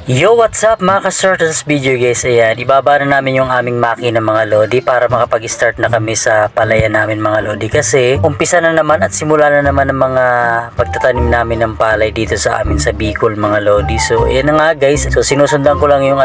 Yo, what's up mga ka-Certans video guys. Ayan, ibaba na namin yung aming makina mga lodi para makapag-start na kami sa palayan namin mga lodi. Kasi umpisa na naman at simula na naman ang mga pagtatanim namin ng palay dito sa amin sa Bicol mga lodi. So ayan na nga guys. So sinusundan ko lang yung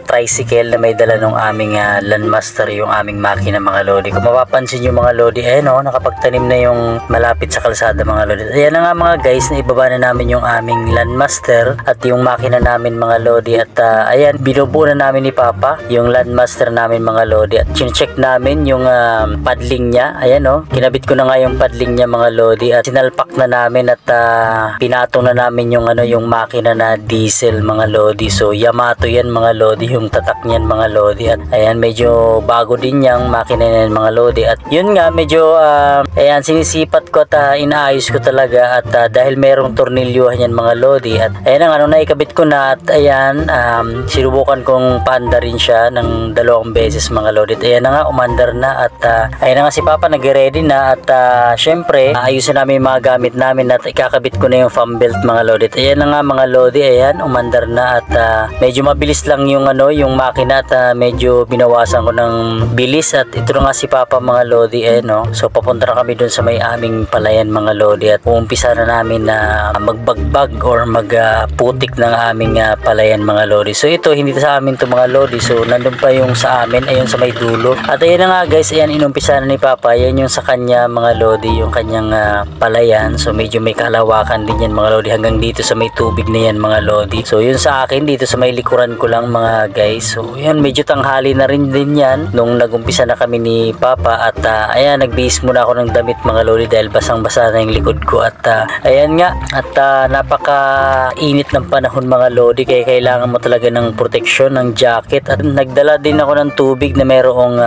tricycle na may dala ng aming landmaster, yung aming makina mga lodi. Kung mapapansin yung mga lodi, ayan nakapagtanim na yung malapit sa kalsada mga lodi. Ayan na nga mga guys, na ibaba na namin yung aming landmaster at yung makina namin mga lodi, at ayan, binubuo na namin ni Papa yung landmaster namin mga lodi, at chinecheck namin yung paddling niya. Ayan kinabit ko na nga yung paddling niya mga lodi, at sinalpak na namin at pinatong na namin yung yung makina na diesel mga lodi. So Yamato yan mga lodi, yung tatak niyan mga lodi, at ayan, medyo bago din yung makina niyan mga lodi. At yun nga, medyo ayan, sinisipat ko at inaayos ko talaga, at dahil merong tornilyuhan yan mga lodi, at ayan ang naikabit ko na, at ayan, sinubukan kong paanda rin siya ng 2 beses mga lodi. Ayan na nga, umandar na, at ayan na nga si Papa nag-ready na, at syempre ayusin namin yung mga gamit namin, at ikakabit ko na yung fan belt mga lodi. Ayan na nga mga lodi, ayan, umandar na, at medyo mabilis lang yung yung makina, at medyo binawasan ko ng bilis. At ito na nga si Papa mga lodi, ayan so papunta na kami dun sa may aming palayan mga lodi, at uumpisa na namin na magbagbag or magputik ng aming palayan mga lodi. So ito, hindi sa amin to mga lodi, so nandun pa yung sa amin, ayun sa may dulo. At ayan na nga guys, ayan, inumpisa na ni Papa, yan yung sa kanya mga lodi, yung kanyang palayan. So medyo may kalawakan din yan mga lodi, hanggang dito sa may tubig na yan mga lodi. So yun sa akin, dito sa may likuran ko lang mga guys. So yan, medyo tanghali na rin din yan nung nagumpisa na kami ni Papa, at ayan, nagbihis muna ako ng damit mga lodi dahil basang basa na yung likod ko. At ayan nga, at napaka init ng panahon mga lodi, kaya kailangan mo talaga ng proteksyon, ng jacket. At nagdala din ako ng tubig na mayroong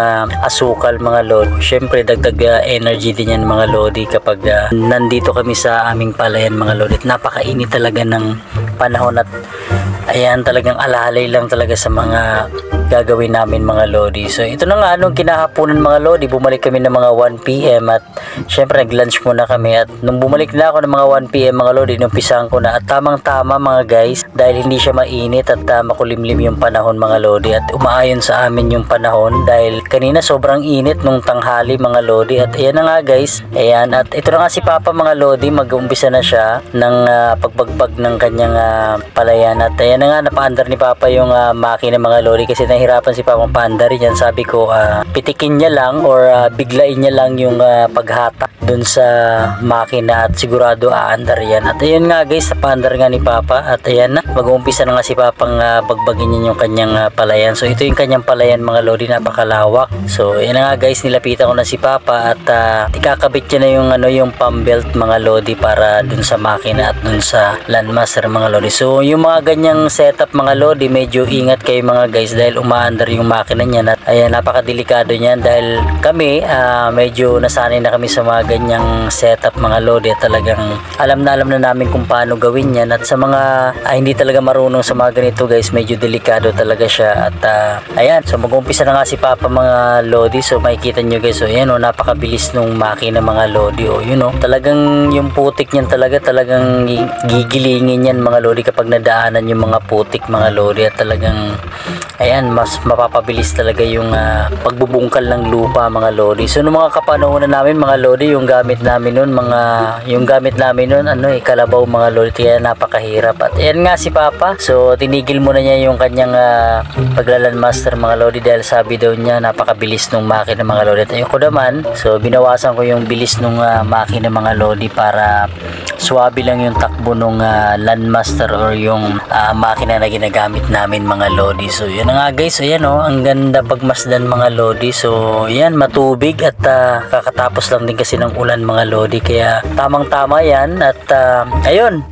asukal mga lodi. Syempre dagdag energy din yan mga lodi kapag nandito kami sa aming palayan mga lodi. At napakainit talaga ng panahon, at ayan, talagang alalay lang talaga sa mga gagawin namin mga lodi. So ito na nga, nung kinahaponan mga lodi, bumalik kami ng mga 1 PM, at syempre nag-lunch muna kami. At nung bumalik na ako ng mga 1 PM mga lodi, numpisahan ko na, at tamang tama mga guys, dahil hindi siya mainit at makulimlim yung panahon mga lodi, at umaayon sa amin yung panahon dahil kanina sobrang init nung tanghali mga lodi. At ayan na nga guys, ayan, at ito na nga si Papa mga lodi, mag-umpisa na siya ng pagbagbag ng kanyang palayan. At ayan na nga, napaandar ni Papa yung makina mga lodi, kasi nahirapan si Papa paandar yan. Sabi ko, pitikin niya lang or biglain niya lang yung paghata dun sa makina, at sigurado aandar yan. At ayun nga guys, napaandar nga ni Papa, at ayan na, mag-uumpisa na nga si Papang bagbagin niya yung kanyang palayan. So ito yung kanyang palayan mga lodi, napakalawak. So ayan na nga guys, nilapitan ko na si Papa, at ikakabit niya na yung yung pump belt mga lodi para dun sa makina at dun sa landmaster mga lodi. So yung mga ganyang setup mga lodi, medyo ingat kayo mga guys dahil umaandar yung makina niyan. At ayan, napakadelikado niyan dahil kami medyo nasanay na kami sa mga ganyang setup mga lodi, at talagang alam na namin kung paano gawin yan. At sa mga hindi talaga marunong sa mga ganito guys, medyo delikado talaga siya. At ayan, so mag-umpisa na nga si Papa mga lodi. So makikita nyo guys, so ayan napakabilis nung makina mga lodi. Talagang yung putik niyan talagang gigilingin yan mga lodi kapag nadaanan yung mga putik mga lodi. At talagang ayan, mas mapapabilis talaga yung pagbubungkal ng lupa mga lodi. So nung mga kapanahonan namin mga lodi, yung gamit namin nun kalabaw mga lodi, kaya napakahirap. At ayan nga si Papa, so tinigil muna niya yung kanyang paglalandmaster mga lodi dahil sabi daw niya napakabilis nung makina mga lodi. At ayun ko naman, so binawasan ko yung bilis nung makina mga lodi para swabe lang yung takbo nung landmaster or yung makina na ginagamit namin mga lodi. So yun na nga guys, so yan ang ganda pagmasdan mga lodi. So yan, matubig, at kakatapos lang din kasi ng ulan mga lodi, kaya tamang tama yan. At ayun,